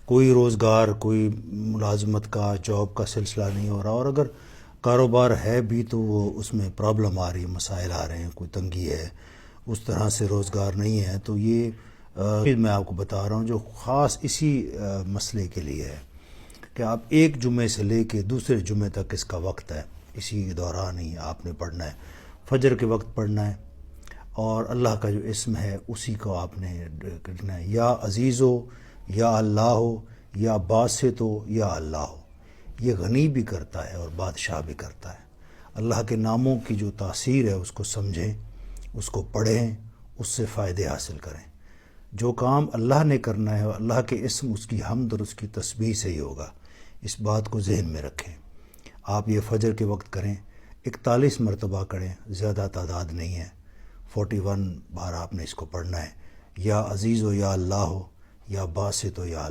کوئی روزگار، کوئی ملازمت کا، جاب کا سلسلہ نہیں ہو رہا، اور اگر کاروبار ہے بھی تو وہ اس میں پرابلم آ رہی ہے، مسائل آ رہے ہیں، کوئی تنگی ہے، اس طرح سے روزگار نہیں ہے. تو یہ میں آپ کو بتا رہا ہوں جو خاص اسی مسئلے کے لیے ہے کہ آپ ایک جمعے سے لے کے دوسرے جمعے تک اس کا وقت ہے، اسی دوران ہی آپ نے پڑھنا ہے. فجر کے وقت پڑھنا ہے، اور اللہ کا جو اسم ہے اسی کو آپ نے کرنا ہے. یا عزیز ہو، یا اللہ ہو، یا باسط ہو، یا اللہ ہو. یہ غنی بھی کرتا ہے اور بادشاہ بھی کرتا ہے. اللہ کے ناموں کی جو تاثیر ہے اس کو سمجھیں، اس کو پڑھیں، اس سے فائدے حاصل کریں. جو کام اللہ نے کرنا ہے، اللہ کے اسم، اس کی حمد اور اس کی تسبیح سے ہی ہوگا. اس بات کو ذہن میں رکھیں. آپ یہ فجر کے وقت کریں، 41 مرتبہ کریں، زیادہ تعداد نہیں ہے، 41 بار آپ نے اس کو پڑھنا ہے. یا عزیز ہو، یا اللہ ہو، یا باسط ہو، یا اللہ.